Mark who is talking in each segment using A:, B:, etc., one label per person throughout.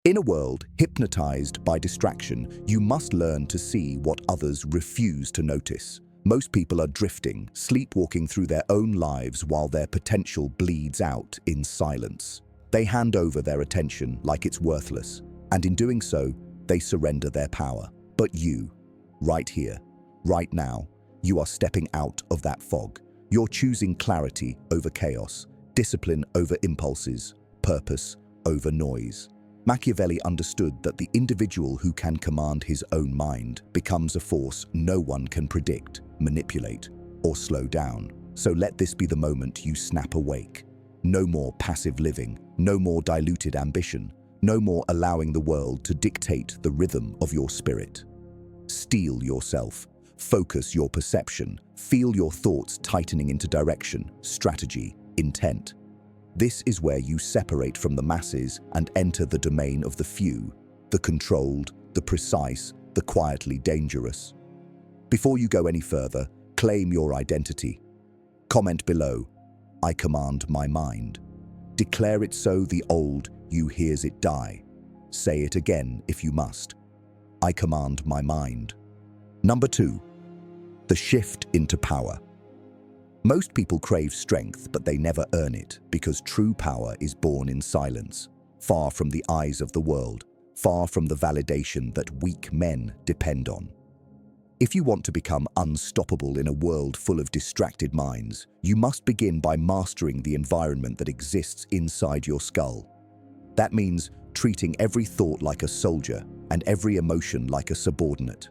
A: In a world hypnotized by distraction, you must learn to see what others refuse to notice. Most people are drifting, sleepwalking through their own lives while their potential bleeds out in silence. They hand over their attention like it's worthless, and in doing so, they surrender their power. But you, right here, right now, you are stepping out of that fog. You're choosing clarity over chaos, discipline over impulses, purpose over noise. Machiavelli understood that the individual who can command his own mind becomes a force no one can predict, manipulate, or slow down. So let this be the moment you snap awake. No more passive living, no more diluted ambition, no more allowing the world to dictate the rhythm of your spirit. Steel yourself, focus your perception, feel your thoughts tightening into direction, strategy, intent. This is where you separate from the masses and enter the domain of the few, the controlled, the precise, the quietly dangerous. Before you go any further, claim your identity. Comment below, "I command my mind." Declare it so the old you hears it die. Say it again if you must. "I command my mind." Number 2, the shift into power. Most people crave strength, but they never earn it, because true power is born in silence, far from the eyes of the world, far from the validation that weak men depend on. If you want to become unstoppable in a world full of distracted minds, you must begin by mastering the environment that exists inside your skull. That means treating every thought like a soldier and every emotion like a subordinate.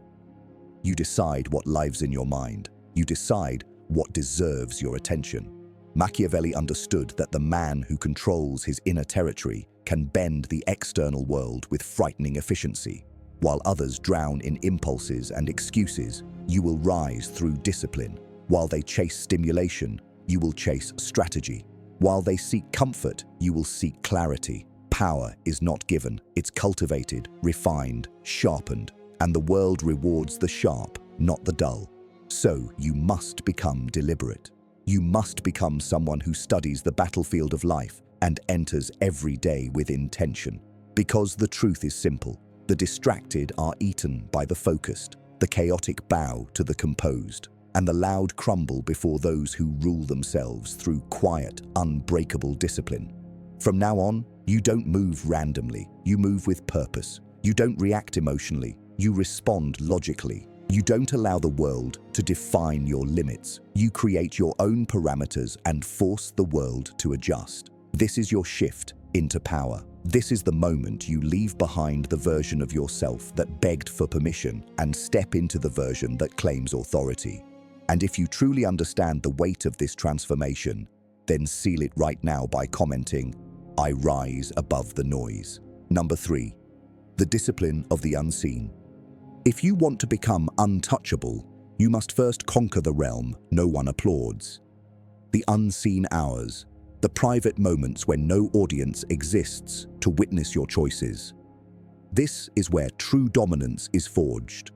A: You decide what lives in your mind. You decide what deserves your attention. Machiavelli understood that the man who controls his inner territory can bend the external world with frightening efficiency. While others drown in impulses and excuses, you will rise through discipline. While they chase stimulation, you will chase strategy. While they seek comfort, you will seek clarity. Power is not given, it's cultivated, refined, sharpened, and the world rewards the sharp, not the dull. So you must become deliberate. You must become someone who studies the battlefield of life and enters every day with intention. Because the truth is simple. The distracted are eaten by the focused, the chaotic bow to the composed, and the loud crumble before those who rule themselves through quiet, unbreakable discipline. From now on, you don't move randomly, you move with purpose. You don't react emotionally, you respond logically. You don't allow the world to define your limits. You create your own parameters and force the world to adjust. This is your shift into power. This is the moment you leave behind the version of yourself that begged for permission and step into the version that claims authority. And if you truly understand the weight of this transformation, then seal it right now by commenting, "I rise above the noise." Number 3, the discipline of the unseen. If you want to become untouchable, you must first conquer the realm no one applauds. The unseen hours, the private moments when no audience exists to witness your choices. This is where true dominance is forged.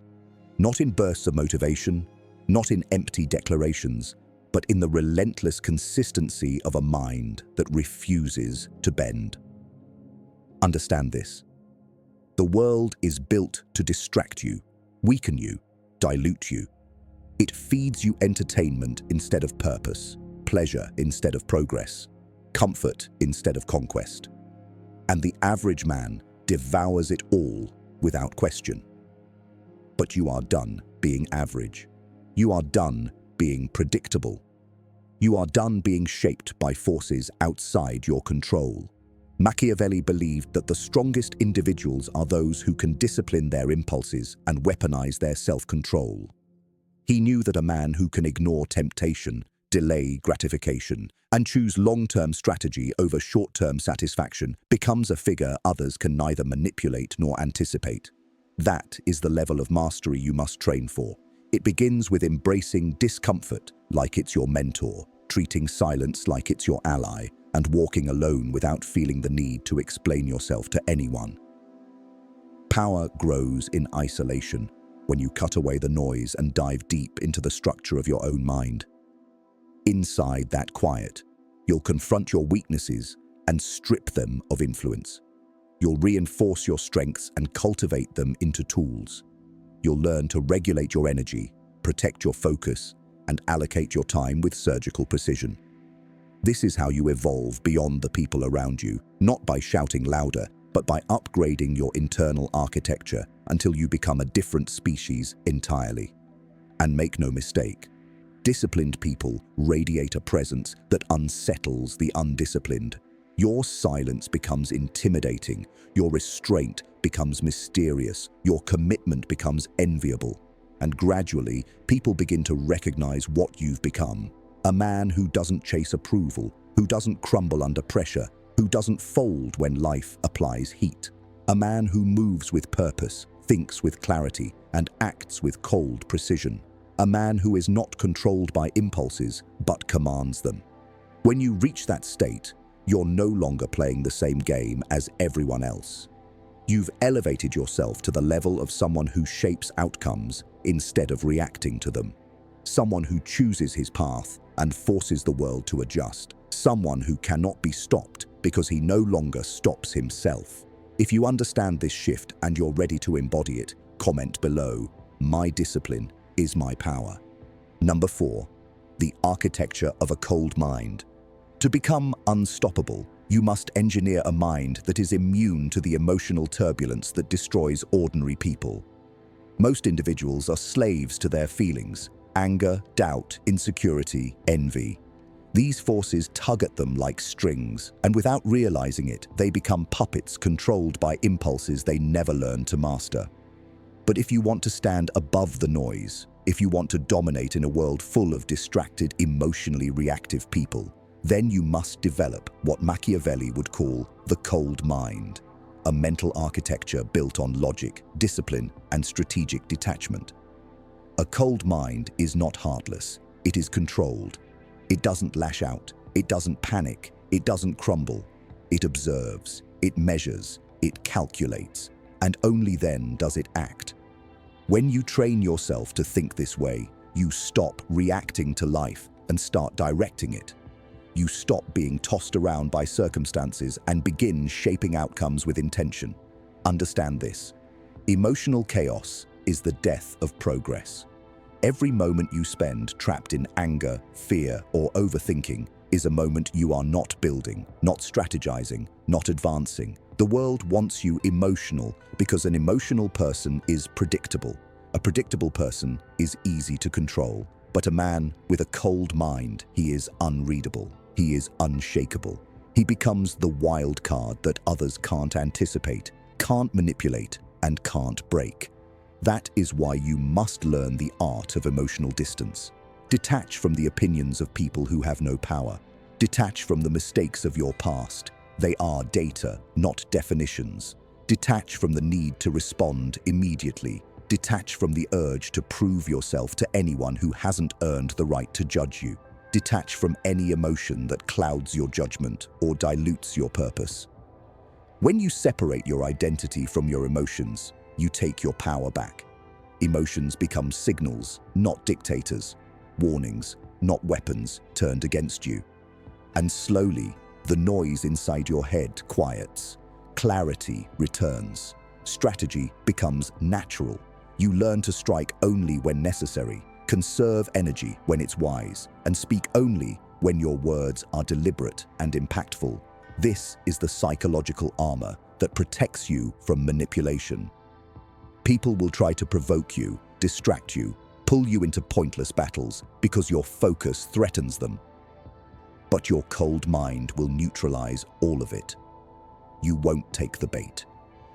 A: Not in bursts of motivation, not in empty declarations, but in the relentless consistency of a mind that refuses to bend. Understand this. The world is built to distract you, weaken you, dilute you. It feeds you entertainment instead of purpose, pleasure instead of progress, comfort instead of conquest. And the average man devours it all without question. But you are done being average. You are done being predictable. You are done being shaped by forces outside your control. Machiavelli believed that the strongest individuals are those who can discipline their impulses and weaponize their self-control. He knew that a man who can ignore temptation, delay gratification, and choose long-term strategy over short-term satisfaction becomes a figure others can neither manipulate nor anticipate. That is the level of mastery you must train for. It begins with embracing discomfort like it's your mentor, treating silence like it's your ally, and walking alone without feeling the need to explain yourself to anyone. Power grows in isolation when you cut away the noise and dive deep into the structure of your own mind. Inside that quiet, you'll confront your weaknesses and strip them of influence. You'll reinforce your strengths and cultivate them into tools. You'll learn to regulate your energy, protect your focus, and allocate your time with surgical precision. This is how you evolve beyond the people around you, not by shouting louder, but by upgrading your internal architecture until you become a different species entirely. And make no mistake, disciplined people radiate a presence that unsettles the undisciplined. Your silence becomes intimidating, your restraint becomes mysterious, your commitment becomes enviable. And gradually, people begin to recognize what you've become. A man who doesn't chase approval, who doesn't crumble under pressure, who doesn't fold when life applies heat. A man who moves with purpose, thinks with clarity, and acts with cold precision. A man who is not controlled by impulses, but commands them. When you reach that state, you're no longer playing the same game as everyone else. You've elevated yourself to the level of someone who shapes outcomes instead of reacting to them. Someone who chooses his path and forces the world to adjust. Someone who cannot be stopped because he no longer stops himself. If you understand this shift and you're ready to embody it, comment below, "My discipline is my power." Number 4, the architecture of a cold mind. To become unstoppable, you must engineer a mind that is immune to the emotional turbulence that destroys ordinary people. Most individuals are slaves to their feelings: anger, doubt, insecurity, envy. These forces tug at them like strings, and without realizing it, they become puppets controlled by impulses they never learned to master. But if you want to stand above the noise, if you want to dominate in a world full of distracted, emotionally reactive people, then you must develop what Machiavelli would call the cold mind, a mental architecture built on logic, discipline, and strategic detachment. A cold mind is not heartless, it is controlled. It doesn't lash out, it doesn't panic, it doesn't crumble. It observes, it measures, it calculates, and only then does it act. When you train yourself to think this way, you stop reacting to life and start directing it. You stop being tossed around by circumstances and begin shaping outcomes with intention. Understand this: emotional chaos is the death of progress. Every moment you spend trapped in anger, fear, or overthinking is a moment you are not building, not strategizing, not advancing. The world wants you emotional because an emotional person is predictable. A predictable person is easy to control. But a man with a cold mind, he is unreadable. He is unshakable. He becomes the wild card that others can't anticipate, can't manipulate, and can't break. That is why you must learn the art of emotional distance. Detach from the opinions of people who have no power. Detach from the mistakes of your past. They are data, not definitions. Detach from the need to respond immediately. Detach from the urge to prove yourself to anyone who hasn't earned the right to judge you. Detach from any emotion that clouds your judgment or dilutes your purpose. When you separate your identity from your emotions, you take your power back. Emotions become signals, not dictators. Warnings, not weapons, turned against you. And slowly, the noise inside your head quiets. Clarity returns. Strategy becomes natural. You learn to strike only when necessary, conserve energy when it's wise, and speak only when your words are deliberate and impactful. This is the psychological armor that protects you from manipulation. People will try to provoke you, distract you, pull you into pointless battles because your focus threatens them. But your cold mind will neutralize all of it. You won't take the bait.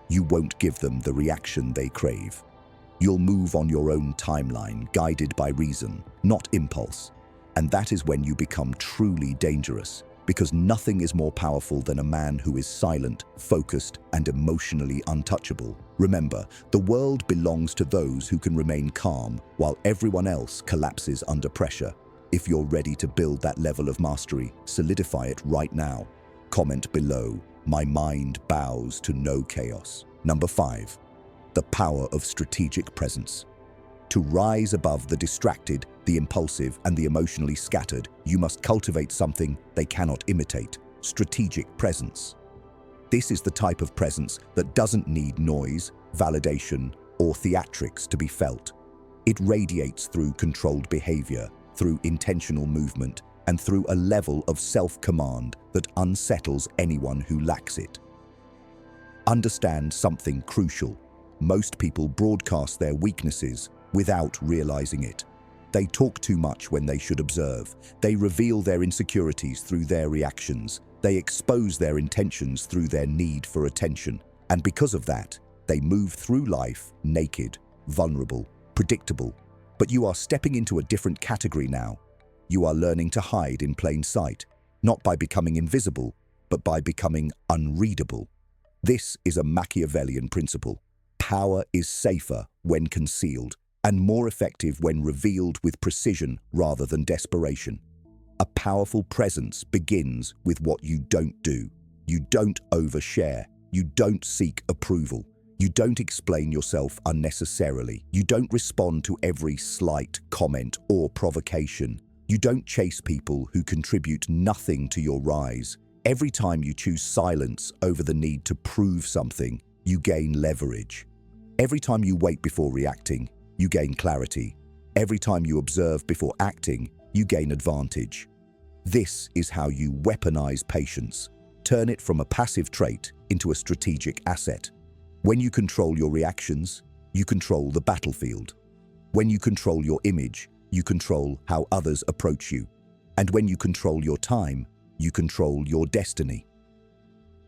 A: You won't give them the reaction they crave. You'll move on your own timeline, guided by reason, not impulse. And that is when you become truly dangerous, because nothing is more powerful than a man who is silent, focused, and emotionally untouchable. Remember, the world belongs to those who can remain calm while everyone else collapses under pressure. If you're ready to build that level of mastery, solidify it right now. Comment below, "My mind bows to no chaos." Number 5, the power of strategic presence. To rise above the distracted, the impulsive, and the emotionally scattered, you must cultivate something they cannot imitate: strategic presence. This is the type of presence that doesn't need noise, validation, or theatrics to be felt. It radiates through controlled behavior, through intentional movement, and through a level of self-command that unsettles anyone who lacks it. Understand something crucial. Most people broadcast their weaknesses without realizing it. They talk too much when they should observe. They reveal their insecurities through their reactions. They expose their intentions through their need for attention. And because of that, they move through life naked, vulnerable, predictable. But you are stepping into a different category now. You are learning to hide in plain sight, not by becoming invisible, but by becoming unreadable. This is a Machiavellian principle. Power is safer when concealed, and more effective when revealed with precision rather than desperation. A powerful presence begins with what you don't do. You don't overshare. You don't seek approval. You don't explain yourself unnecessarily. You don't respond to every slight comment or provocation. You don't chase people who contribute nothing to your rise. Every time you choose silence over the need to prove something, you gain leverage. Every time you wait before reacting, you gain clarity. Every time you observe before acting, you gain advantage. This is how you weaponize patience. Turn it from a passive trait into a strategic asset. When you control your reactions, you control the battlefield. When you control your image, you control how others approach you. And when you control your time, you control your destiny.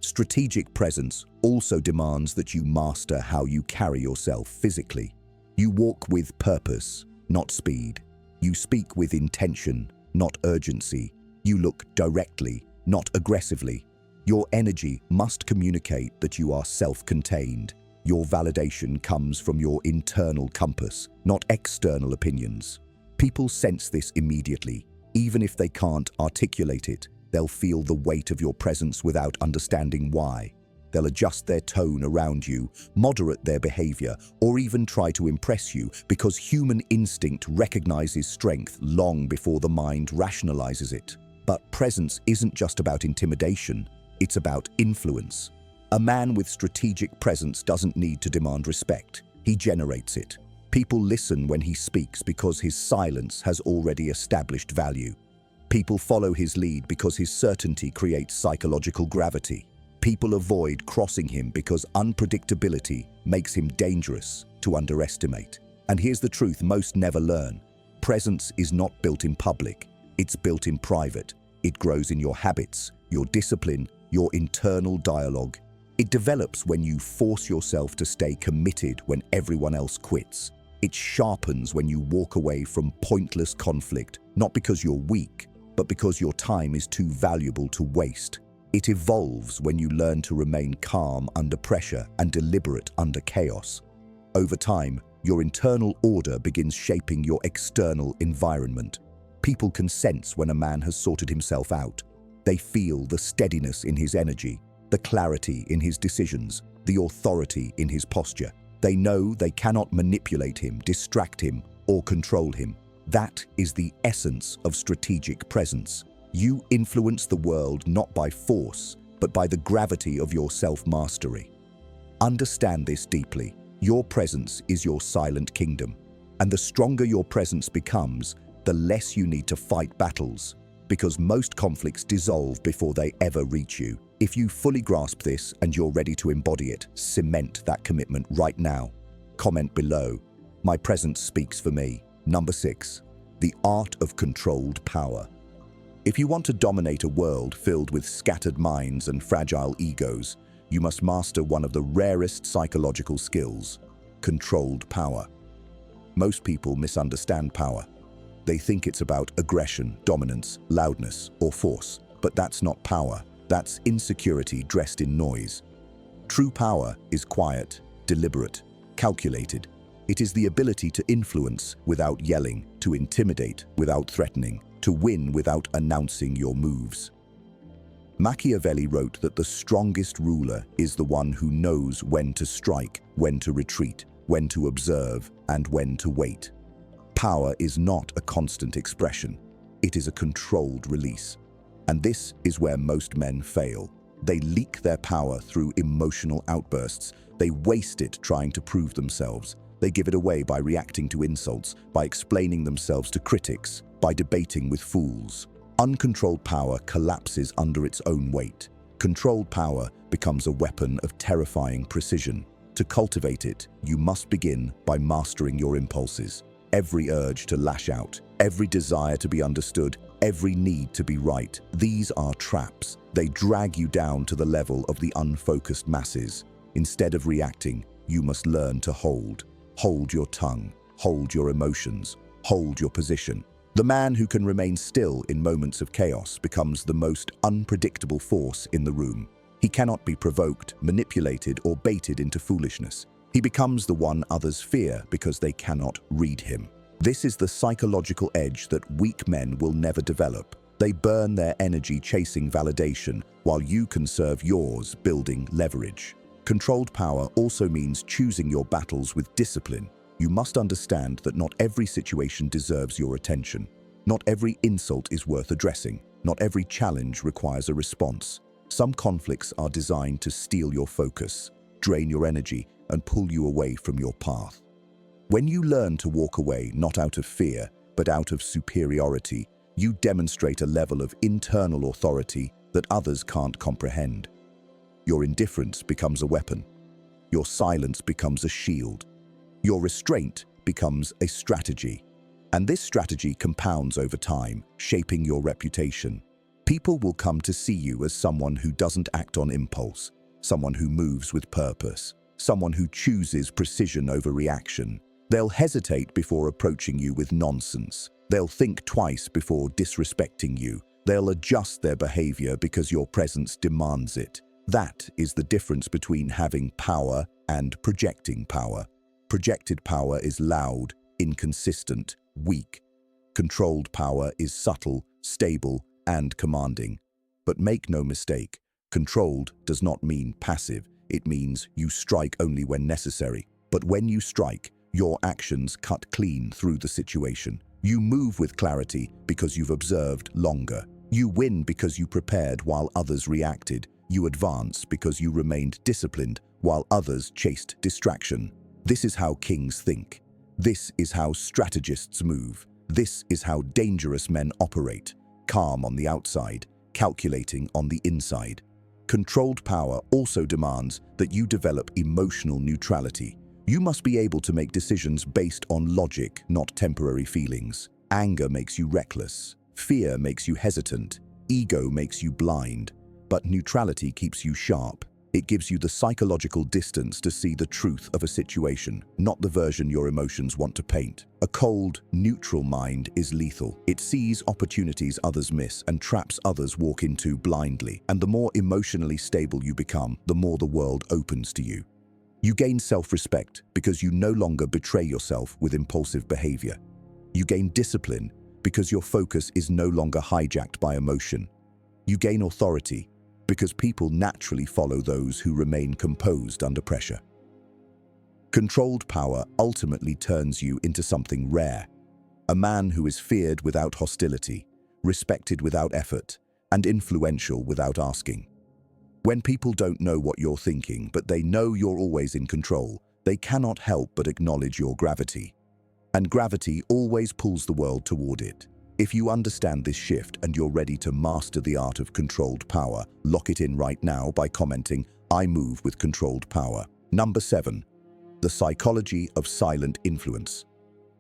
A: Strategic presence also demands that you master how you carry yourself physically. You walk with purpose, not speed. You speak with intention, not urgency. You look directly, not aggressively. Your energy must communicate that you are self-contained. Your validation comes from your internal compass, not external opinions. People sense this immediately. Even if they can't articulate it, they'll feel the weight of your presence without understanding why. They'll adjust their tone around you, moderate their behavior, or even try to impress you because human instinct recognizes strength long before the mind rationalizes it. But presence isn't just about intimidation, it's about influence. A man with strategic presence doesn't need to demand respect. He generates it. People listen when he speaks because his silence has already established value. People follow his lead because his certainty creates psychological gravity. People avoid crossing him because unpredictability makes him dangerous to underestimate. And here's the truth most never learn. Presence is not built in public. It's built in private. It grows in your habits, your discipline, your internal dialogue. It develops when you force yourself to stay committed when everyone else quits. It sharpens when you walk away from pointless conflict, not because you're weak, but because your time is too valuable to waste. It evolves when you learn to remain calm under pressure and deliberate under chaos. Over time, your internal order begins shaping your external environment. People can sense when a man has sorted himself out. They feel the steadiness in his energy, the clarity in his decisions, the authority in his posture. They know they cannot manipulate him, distract him, or control him. That is the essence of strategic presence. You influence the world not by force, but by the gravity of your self-mastery. Understand this deeply. Your presence is your silent kingdom. And the stronger your presence becomes, the less you need to fight battles, because most conflicts dissolve before they ever reach you. If you fully grasp this and you're ready to embody it, cement that commitment right now. Comment below. My presence speaks for me. Number 6. The art of controlled power. If you want to dominate a world filled with scattered minds and fragile egos, you must master one of the rarest psychological skills: controlled power. Most people misunderstand power. They think it's about aggression, dominance, loudness, or force. But that's not power. That's insecurity dressed in noise. True power is quiet, deliberate, calculated. It is the ability to influence without yelling, to intimidate without threatening, to win without announcing your moves. Machiavelli wrote that the strongest ruler is the one who knows when to strike, when to retreat, when to observe, and when to wait. Power is not a constant expression. It is a controlled release. And this is where most men fail. They leak their power through emotional outbursts. They waste it trying to prove themselves. They give it away by reacting to insults, by explaining themselves to critics, by debating with fools. Uncontrolled power collapses under its own weight. Controlled power becomes a weapon of terrifying precision. To cultivate it, you must begin by mastering your impulses. Every urge to lash out, every desire to be understood, every need to be right. These are traps. They drag you down to the level of the unfocused masses. Instead of reacting, you must learn to hold. Hold your tongue, hold your emotions, hold your position. The man who can remain still in moments of chaos becomes the most unpredictable force in the room. He cannot be provoked, manipulated, or baited into foolishness. He becomes the one others fear because they cannot read him. This is the psychological edge that weak men will never develop. They burn their energy chasing validation, while you conserve yours building leverage. Controlled power also means choosing your battles with discipline. You must understand that not every situation deserves your attention. Not every insult is worth addressing. Not every challenge requires a response. Some conflicts are designed to steal your focus, drain your energy, and pull you away from your path. When you learn to walk away not out of fear, but out of superiority, you demonstrate a level of internal authority that others can't comprehend. Your indifference becomes a weapon. Your silence becomes a shield. Your restraint becomes a strategy. And this strategy compounds over time, shaping your reputation. People will come to see you as someone who doesn't act on impulse, someone who moves with purpose, someone who chooses precision over reaction. They'll hesitate before approaching you with nonsense. They'll think twice before disrespecting you. They'll adjust their behavior because your presence demands it. That is the difference between having power and projecting power. Projected power is loud, inconsistent, weak. Controlled power is subtle, stable, and commanding. But make no mistake, controlled does not mean passive. It means you strike only when necessary. But when you strike, your actions cut clean through the situation. You move with clarity because you've observed longer. You win because you prepared while others reacted. You advance because you remained disciplined while others chased distraction. This is how kings think. This is how strategists move. This is how dangerous men operate. Calm on the outside, calculating on the inside. Controlled power also demands that you develop emotional neutrality. You must be able to make decisions based on logic, not temporary feelings. Anger makes you reckless. Fear makes you hesitant. Ego makes you blind. But neutrality keeps you sharp. It gives you the psychological distance to see the truth of a situation, not the version your emotions want to paint. A cold, neutral mind is lethal. It sees opportunities others miss and traps others walk into blindly. And the more emotionally stable you become, the more the world opens to you. You gain self-respect because you no longer betray yourself with impulsive behavior. You gain discipline because your focus is no longer hijacked by emotion. You gain authority because people naturally follow those who remain composed under pressure. Controlled power ultimately turns you into something rare, a man who is feared without hostility, respected without effort, and influential without asking. When people don't know what you're thinking, but they know you're always in control, they cannot help but acknowledge your gravity. And gravity always pulls the world toward it. If you understand this shift and you're ready to master the art of controlled power, lock it in right now by commenting, "I move with controlled power." Number 7. The psychology of silent influence.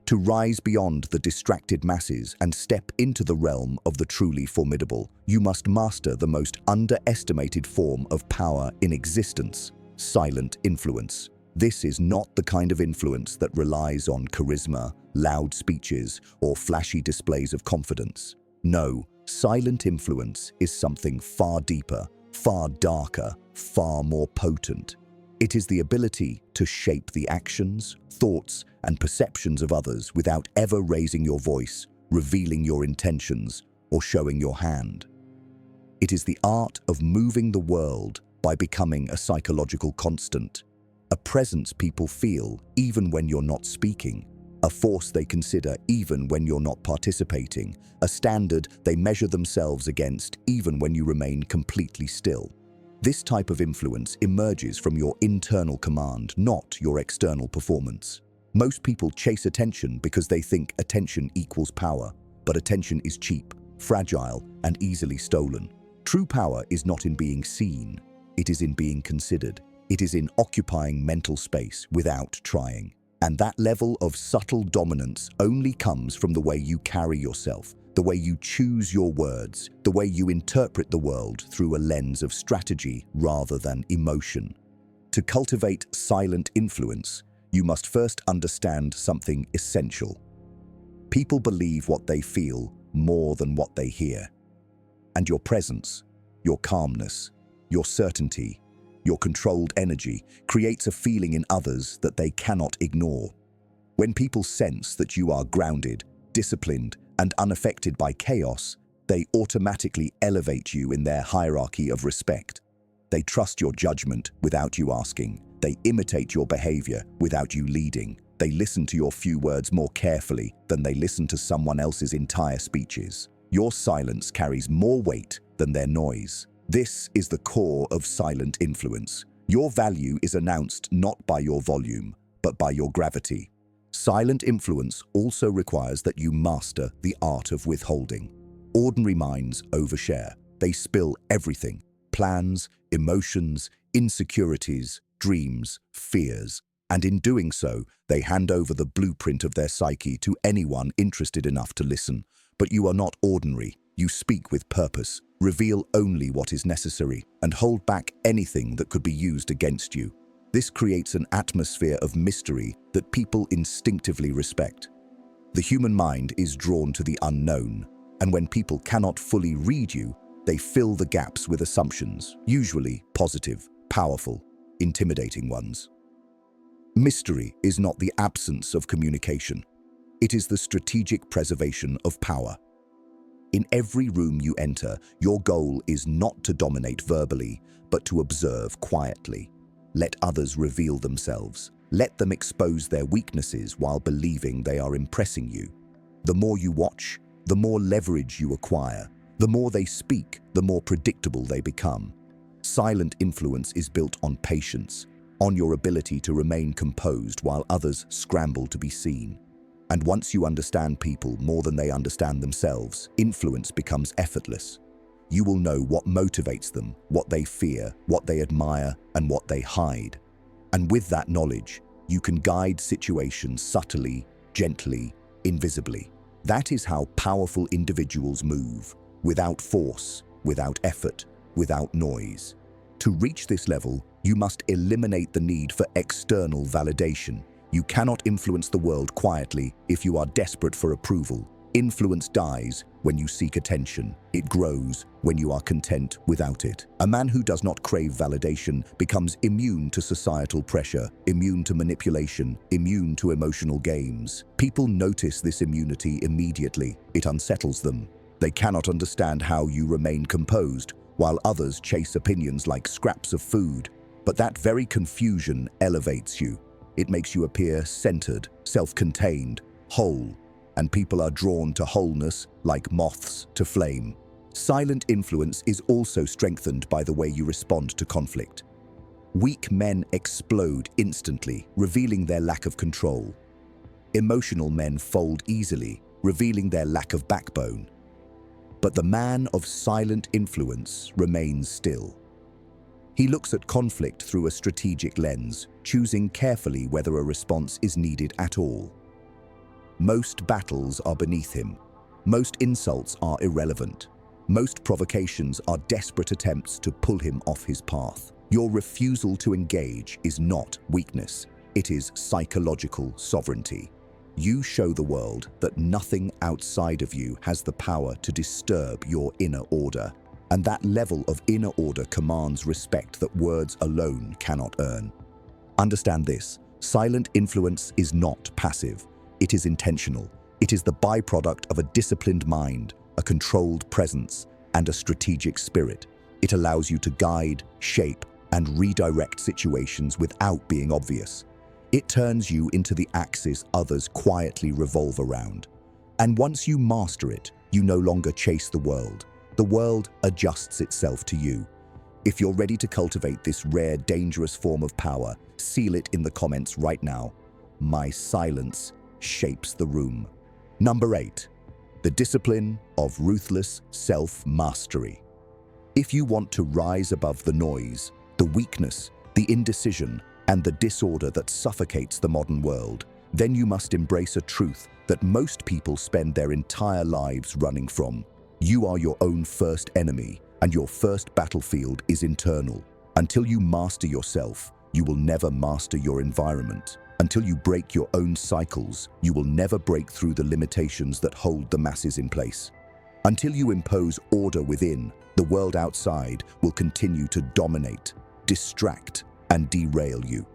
A: To rise beyond the distracted masses and step into the realm of the truly formidable, you must master the most underestimated form of power in existence: silent influence. This is not the kind of influence that relies on charisma, loud speeches, or flashy displays of confidence. No, silent influence is something far deeper, far darker, far more potent. It is the ability to shape the actions, thoughts, and perceptions of others without ever raising your voice, revealing your intentions, or showing your hand. It is the art of moving the world by becoming a psychological constant, a presence people feel even when you're not speaking, a force they consider even when you're not participating, a standard they measure themselves against even when you remain completely still. This type of influence emerges from your internal command, not your external performance. Most people chase attention because they think attention equals power, but attention is cheap, fragile, and easily stolen. True power is not in being seen, it is in being considered. It is in occupying mental space without trying. And that level of subtle dominance only comes from the way you carry yourself, the way you choose your words, the way you interpret the world through a lens of strategy rather than emotion. To cultivate silent influence, you must first understand something essential. People believe what they feel more than what they hear. And your presence, your calmness, your certainty, your controlled energy creates a feeling in others that they cannot ignore. When people sense that you are grounded, disciplined, and unaffected by chaos, they automatically elevate you in their hierarchy of respect. They trust your judgment without you asking. They imitate your behavior without you leading. They listen to your few words more carefully than they listen to someone else's entire speeches. Your silence carries more weight than their noise. This is the core of silent influence. Your value is announced not by your volume, but by your gravity. Silent influence also requires that you master the art of withholding. Ordinary minds overshare. They spill everything: plans, emotions, insecurities, dreams, fears. And in doing so, they hand over the blueprint of their psyche to anyone interested enough to listen. But you are not ordinary. You speak with purpose, reveal only what is necessary, and hold back anything that could be used against you. This creates an atmosphere of mystery that people instinctively respect. The human mind is drawn to the unknown, and when people cannot fully read you, they fill the gaps with assumptions, usually positive, powerful, intimidating ones. Mystery is not the absence of communication. It is the strategic preservation of power. In every room you enter, your goal is not to dominate verbally, but to observe quietly. Let others reveal themselves. Let them expose their weaknesses while believing they are impressing you. The more you watch, the more leverage you acquire. The more they speak, the more predictable they become. Silent influence is built on patience, on your ability to remain composed while others scramble to be seen. And once you understand people more than they understand themselves, influence becomes effortless. You will know what motivates them, what they fear, what they admire, and what they hide. And with that knowledge, you can guide situations subtly, gently, invisibly. That is how powerful individuals move, without force, without effort, without noise. To reach this level, you must eliminate the need for external validation. You cannot influence the world quietly if you are desperate for approval. Influence dies when you seek attention. It grows when you are content without it. A man who does not crave validation becomes immune to societal pressure, immune to manipulation, immune to emotional games. People notice this immunity immediately. It unsettles them. They cannot understand how you remain composed while others chase opinions like scraps of food. But that very confusion elevates you. It makes you appear centered, self-contained, whole, and people are drawn to wholeness like moths to flame. Silent influence is also strengthened by the way you respond to conflict. Weak men explode instantly, revealing their lack of control. Emotional men fold easily, revealing their lack of backbone. But the man of silent influence remains still. He looks at conflict through a strategic lens, choosing carefully whether a response is needed at all. Most battles are beneath him. Most insults are irrelevant. Most provocations are desperate attempts to pull him off his path. Your refusal to engage is not weakness. It is psychological sovereignty. You show the world that nothing outside of you has the power to disturb your inner order. And that level of inner order commands respect that words alone cannot earn. Understand this: silent influence is not passive. It is intentional. It is the byproduct of a disciplined mind, a controlled presence, and a strategic spirit. It allows you to guide, shape, and redirect situations without being obvious. It turns you into the axis others quietly revolve around. And once you master it, you no longer chase the world. The world adjusts itself to you. If you're ready to cultivate this rare, dangerous form of power, seal it in the comments right now. My silence shapes the room. Number 8. The discipline of ruthless self-mastery. If you want to rise above the noise, the weakness, the indecision, and the disorder that suffocates the modern world, then you must embrace a truth that most people spend their entire lives running from. You are your own first enemy, and your first battlefield is internal. Until you master yourself, you will never master your environment. Until you break your own cycles, you will never break through the limitations that hold the masses in place. Until you impose order within, the world outside will continue to dominate, distract, and derail you.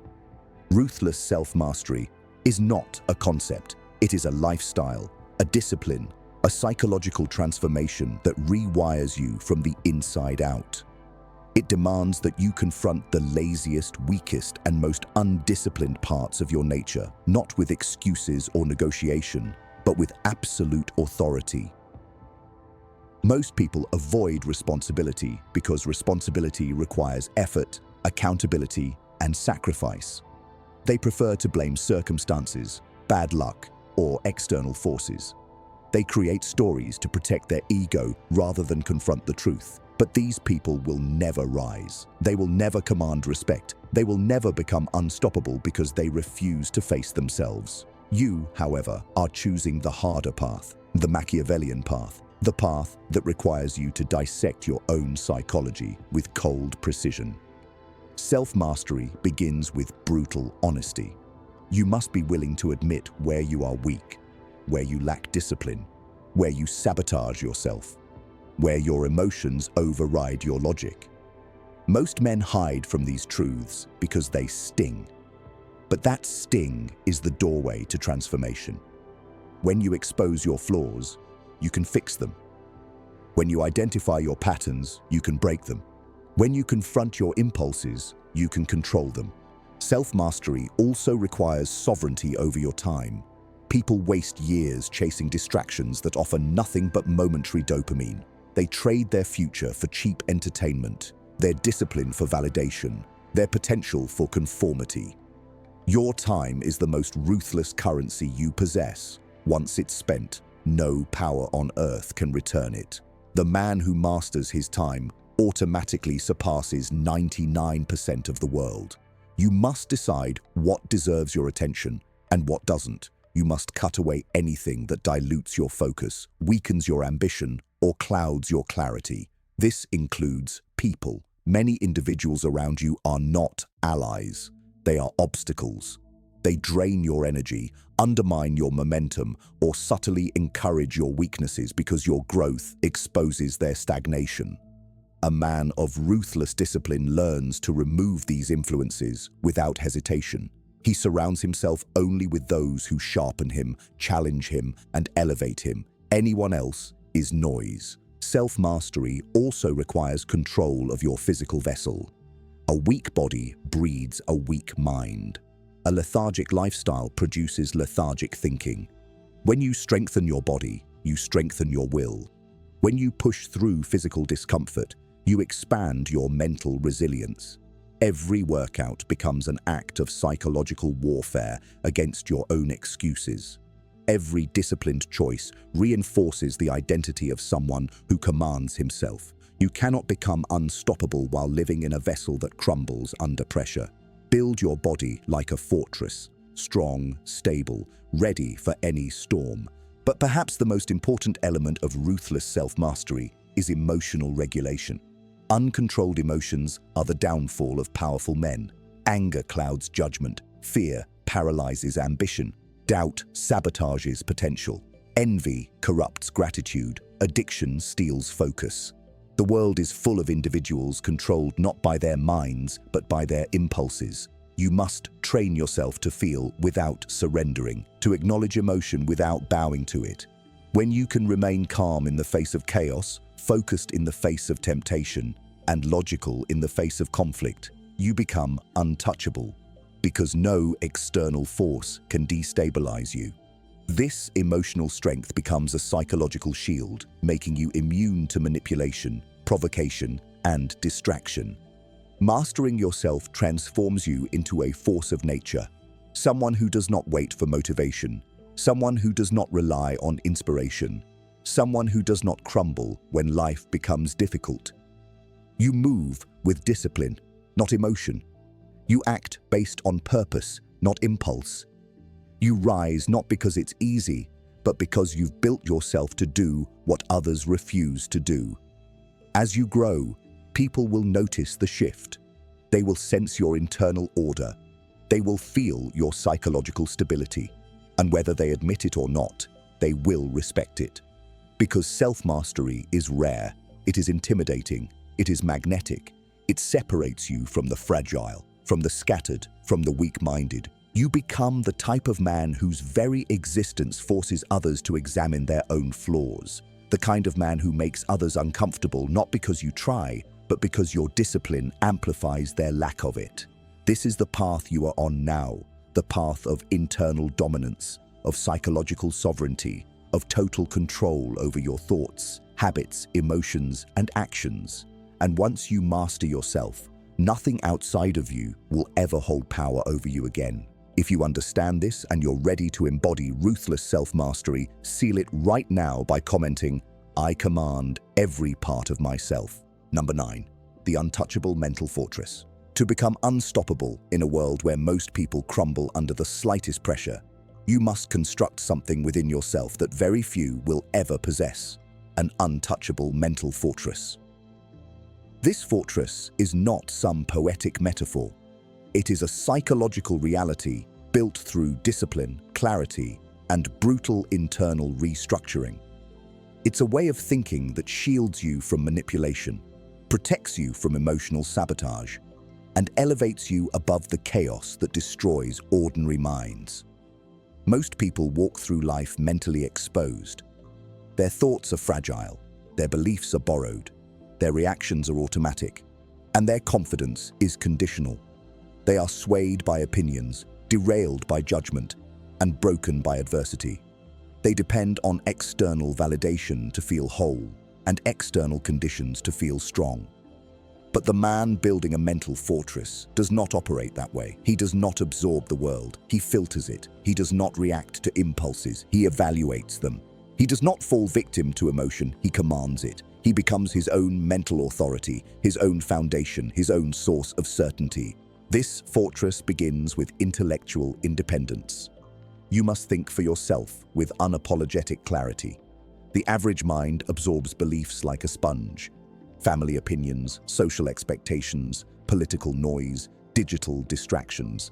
A: Ruthless self-mastery is not a concept. It is a lifestyle, a discipline, a psychological transformation that rewires you from the inside out. It demands that you confront the laziest, weakest, and most undisciplined parts of your nature, not with excuses or negotiation, but with absolute authority. Most people avoid responsibility because responsibility requires effort, accountability, and sacrifice. They prefer to blame circumstances, bad luck, or external forces. They create stories to protect their ego rather than confront the truth. But these people will never rise. They will never command respect. They will never become unstoppable because they refuse to face themselves. You, however, are choosing the harder path, the Machiavellian path, the path that requires you to dissect your own psychology with cold precision. Self-mastery begins with brutal honesty. You must be willing to admit where you are weak, where you lack discipline, where you sabotage yourself, where your emotions override your logic. Most men hide from these truths because they sting. But that sting is the doorway to transformation. When you expose your flaws, you can fix them. When you identify your patterns, you can break them. When you confront your impulses, you can control them. Self-mastery also requires sovereignty over your time. People waste years chasing distractions that offer nothing but momentary dopamine. They trade their future for cheap entertainment, their discipline for validation, their potential for conformity. Your time is the most ruthless currency you possess. Once it's spent, no power on earth can return it. The man who masters his time automatically surpasses 99% of the world. You must decide what deserves your attention and what doesn't. You must cut away anything that dilutes your focus, weakens your ambition, or clouds your clarity. This includes people. Many individuals around you are not allies. They are obstacles. They drain your energy, undermine your momentum, or subtly encourage your weaknesses because your growth exposes their stagnation. A man of ruthless discipline learns to remove these influences without hesitation. He surrounds himself only with those who sharpen him, challenge him, and elevate him. Anyone else is noise. Self-mastery also requires control of your physical vessel. A weak body breeds a weak mind. A lethargic lifestyle produces lethargic thinking. When you strengthen your body, you strengthen your will. When you push through physical discomfort, you expand your mental resilience. Every workout becomes an act of psychological warfare against your own excuses. Every disciplined choice reinforces the identity of someone who commands himself. You cannot become unstoppable while living in a vessel that crumbles under pressure. Build your body like a fortress, strong, stable, ready for any storm. But perhaps the most important element of ruthless self-mastery is emotional regulation. Uncontrolled emotions are the downfall of powerful men. Anger clouds judgment, fear paralyzes ambition, doubt sabotages potential, envy corrupts gratitude, addiction steals focus. The world is full of individuals controlled not by their minds, but by their impulses. You must train yourself to feel without surrendering, to acknowledge emotion without bowing to it. When you can remain calm in the face of chaos, focused in the face of temptation, and logical in the face of conflict, you become untouchable, because no external force can destabilize you. This emotional strength becomes a psychological shield, making you immune to manipulation, provocation, and distraction. Mastering yourself transforms you into a force of nature, someone who does not wait for motivation, someone who does not rely on inspiration, someone who does not crumble when life becomes difficult. You move with discipline, not emotion. You act based on purpose, not impulse. You rise not because it's easy, but because you've built yourself to do what others refuse to do. As you grow, people will notice the shift. They will sense your internal order. They will feel your psychological stability. And whether they admit it or not, they will respect it. Because self-mastery is rare, it is intimidating, it is magnetic. It separates you from the fragile, from the scattered, from the weak-minded. You become the type of man whose very existence forces others to examine their own flaws. The kind of man who makes others uncomfortable not because you try, but because your discipline amplifies their lack of it. This is the path you are on now, the path of internal dominance, of psychological sovereignty, of total control over your thoughts, habits, emotions, and actions. And once you master yourself, nothing outside of you will ever hold power over you again. If you understand this and you're ready to embody ruthless self-mastery, seal it right now by commenting, "I command every part of myself." Number 9, the untouchable mental fortress. To become unstoppable in a world where most people crumble under the slightest pressure, you must construct something within yourself that very few will ever possess: an untouchable mental fortress. This fortress is not some poetic metaphor. It is a psychological reality built through discipline, clarity, and brutal internal restructuring. It's a way of thinking that shields you from manipulation, protects you from emotional sabotage, and elevates you above the chaos that destroys ordinary minds. Most people walk through life mentally exposed. Their thoughts are fragile, their beliefs are borrowed, their reactions are automatic, and their confidence is conditional. They are swayed by opinions, derailed by judgment, and broken by adversity. They depend on external validation to feel whole and external conditions to feel strong. But the man building a mental fortress does not operate that way. He does not absorb the world. He filters it. He does not react to impulses. He evaluates them. He does not fall victim to emotion. He commands it. He becomes his own mental authority, his own foundation, his own source of certainty. This fortress begins with intellectual independence. You must think for yourself with unapologetic clarity. The average mind absorbs beliefs like a sponge. Family opinions, social expectations, political noise, digital distractions.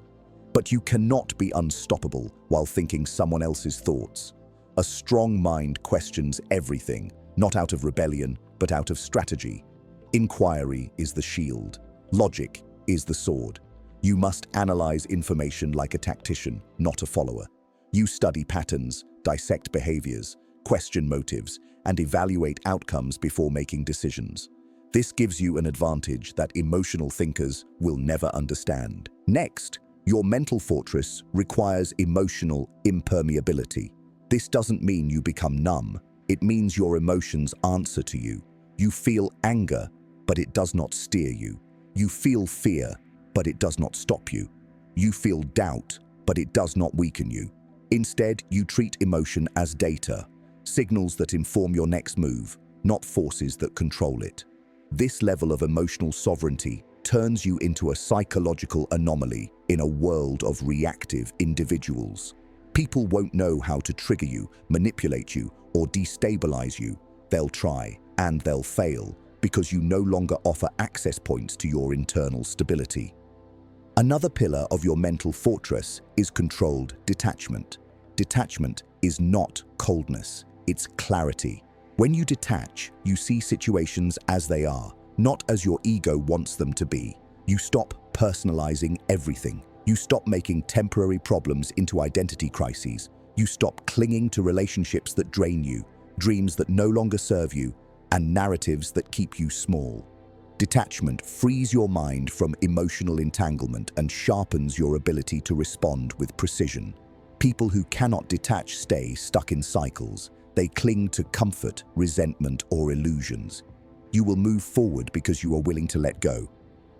A: But you cannot be unstoppable while thinking someone else's thoughts. A strong mind questions everything, not out of rebellion, but out of strategy. Inquiry is the shield. Logic is the sword. You must analyze information like a tactician, not a follower. You study patterns, dissect behaviors, question motives, and evaluate outcomes before making decisions. This gives you an advantage that emotional thinkers will never understand. Next, your mental fortress requires emotional impermeability. This doesn't mean you become numb. It means your emotions answer to you. You feel anger, but it does not steer you. You feel fear, but it does not stop you. You feel doubt, but it does not weaken you. Instead, you treat emotion as data, signals that inform your next move, not forces that control it. This level of emotional sovereignty turns you into a psychological anomaly in a world of reactive individuals. People won't know how to trigger you, manipulate you, or destabilize you. They'll try, and they'll fail, because you no longer offer access points to your internal stability. Another pillar of your mental fortress is controlled detachment. Detachment is not coldness, it's clarity. When you detach, you see situations as they are, not as your ego wants them to be. You stop personalizing everything. You stop making temporary problems into identity crises. You stop clinging to relationships that drain you, dreams that no longer serve you, and narratives that keep you small. Detachment frees your mind from emotional entanglement and sharpens your ability to respond with precision. People who cannot detach stay stuck in cycles. They cling to comfort, resentment, or illusions. You will move forward because you are willing to let go.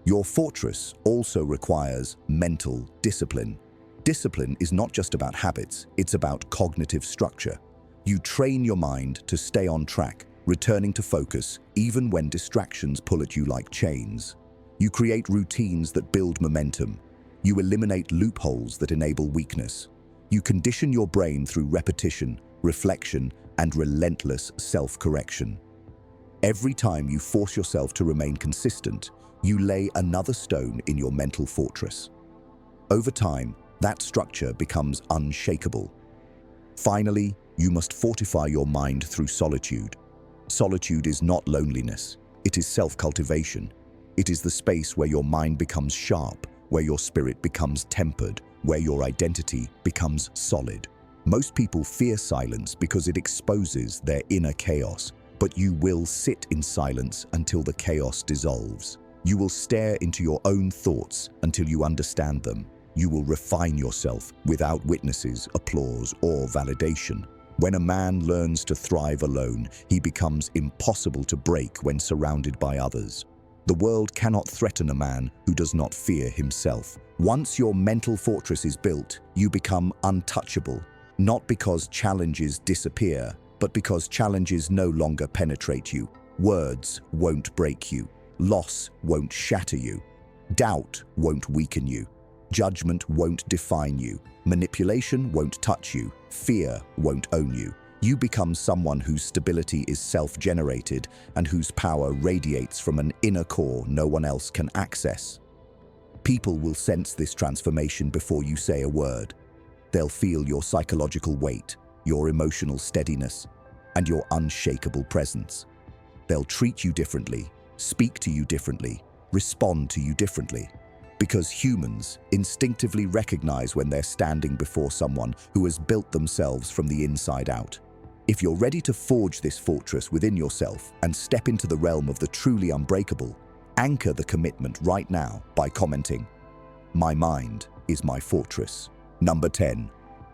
A: Your fortress also requires mental discipline. Discipline is not just about habits, it's about cognitive structure. You train your mind to stay on track, returning to focus even when distractions pull at you like chains. You create routines that build momentum. You eliminate loopholes that enable weakness. You condition your brain through repetition, reflection, and relentless self-correction. Every time you force yourself to remain consistent, you lay another stone in your mental fortress. Over time, that structure becomes unshakable. Finally, you must fortify your mind through solitude. Solitude is not loneliness, it is self-cultivation. It is the space where your mind becomes sharp, where your spirit becomes tempered, where your identity becomes solid. Most people fear silence because it exposes their inner chaos, but you will sit in silence until the chaos dissolves. You will stare into your own thoughts until you understand them. You will refine yourself without witnesses, applause, or validation. When a man learns to thrive alone, he becomes impossible to break when surrounded by others. The world cannot threaten a man who does not fear himself. Once your mental fortress is built, you become untouchable, not because challenges disappear, but because challenges no longer penetrate you. Words won't break you. Loss won't shatter you. Doubt won't weaken you. Judgment won't define you. Manipulation won't touch you. Fear won't own you. You become someone whose stability is self-generated and whose power radiates from an inner core no one else can access. People will sense this transformation before you say a word. They'll feel your psychological weight, your emotional steadiness, and your unshakable presence. They'll treat you differently, speak to you differently, respond to you differently. Because humans instinctively recognize when they're standing before someone who has built themselves from the inside out. If you're ready to forge this fortress within yourself and step into the realm of the truly unbreakable, anchor the commitment right now by commenting, "My mind is my fortress." Number 10.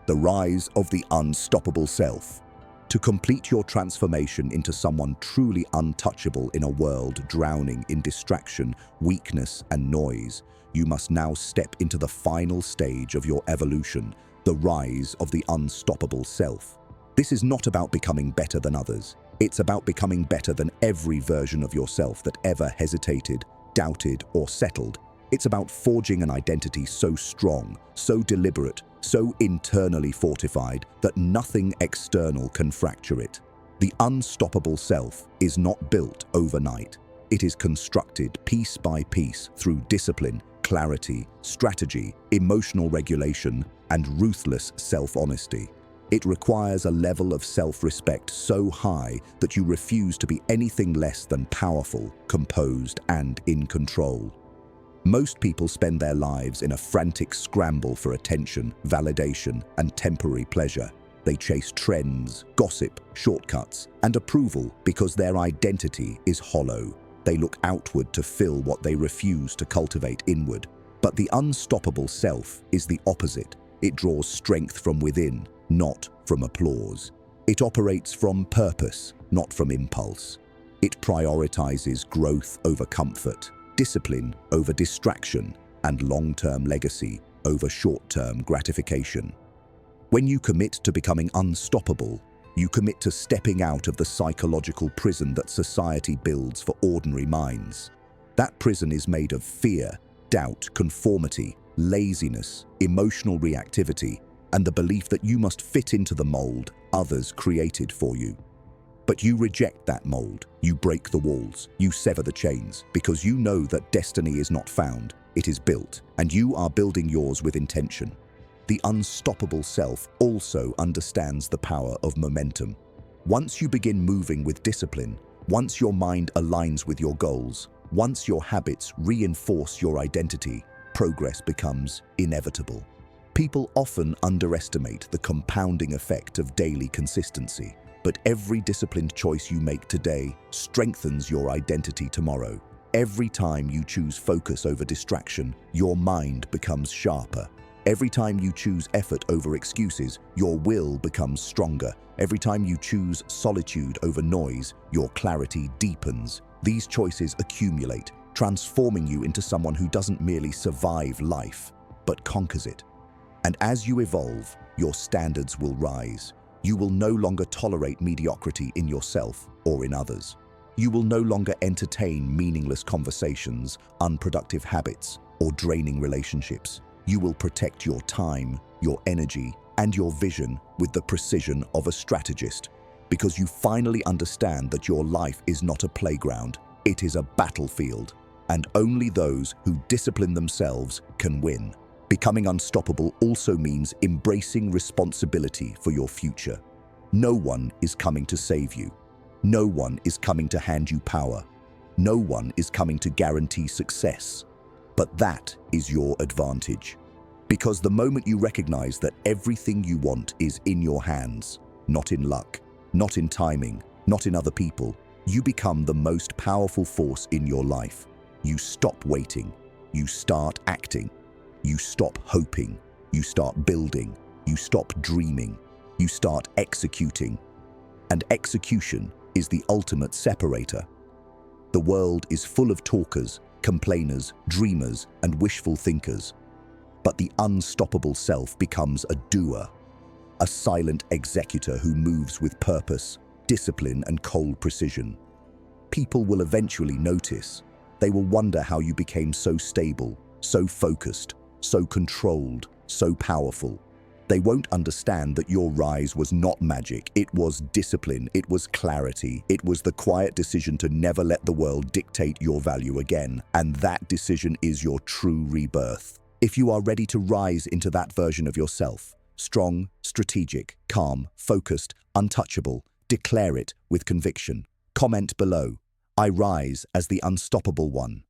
A: The rise of the unstoppable self. To complete your transformation into someone truly untouchable in a world drowning in distraction, weakness, and noise, you must now step into the final stage of your evolution, the rise of the unstoppable self. This is not about becoming better than others. It's about becoming better than every version of yourself that ever hesitated, doubted, or settled. It's about forging an identity so strong, so deliberate, so internally fortified that nothing external can fracture it. The unstoppable self is not built overnight. It is constructed piece by piece through discipline, clarity, strategy, emotional regulation, and ruthless self-honesty. It requires a level of self-respect so high that you refuse to be anything less than powerful, composed, and in control. Most people spend their lives in a frantic scramble for attention, validation, and temporary pleasure. They chase trends, gossip, shortcuts, and approval because their identity is hollow. They look outward to fill what they refuse to cultivate inward. But the unstoppable self is the opposite. It draws strength from within, not from applause. It operates from purpose, not from impulse. It prioritizes growth over comfort, discipline over distraction, and long-term legacy over short-term gratification. When you commit to becoming unstoppable, you commit to stepping out of the psychological prison that society builds for ordinary minds. That prison is made of fear, doubt, conformity, laziness, emotional reactivity, and the belief that you must fit into the mold others created for you. But you reject that mold, you break the walls, you sever the chains, because you know that destiny is not found, it is built, and you are building yours with intention. The unstoppable self also understands the power of momentum. Once you begin moving with discipline, once your mind aligns with your goals, once your habits reinforce your identity, progress becomes inevitable. People often underestimate the compounding effect of daily consistency, but every disciplined choice you make today strengthens your identity tomorrow. Every time you choose focus over distraction, your mind becomes sharper. Every time you choose effort over excuses, your will becomes stronger. Every time you choose solitude over noise, your clarity deepens. These choices accumulate, transforming you into someone who doesn't merely survive life, but conquers it. And as you evolve, your standards will rise. You will no longer tolerate mediocrity in yourself or in others. You will no longer entertain meaningless conversations, unproductive habits, or draining relationships. You will protect your time, your energy, and your vision with the precision of a strategist, because you finally understand that your life is not a playground, it is a battlefield, and only those who discipline themselves can win. Becoming unstoppable also means embracing responsibility for your future. No one is coming to save you. No one is coming to hand you power. No one is coming to guarantee success. But that is your advantage. Because the moment you recognize that everything you want is in your hands, not in luck, not in timing, not in other people, you become the most powerful force in your life. You stop waiting. You start acting. You stop hoping. You start building. You stop dreaming. You start executing. And execution is the ultimate separator. The world is full of talkers, complainers, dreamers, and wishful thinkers. But the unstoppable self becomes a doer, a silent executor who moves with purpose, discipline, and cold precision. People will eventually notice. They will wonder how you became so stable, so focused, so controlled, so powerful. They won't understand that your rise was not magic, it was discipline, it was clarity, it was the quiet decision to never let the world dictate your value again, and that decision is your true rebirth. If you are ready to rise into that version of yourself, strong, strategic, calm, focused, untouchable, declare it with conviction. Comment below, I rise as the unstoppable one.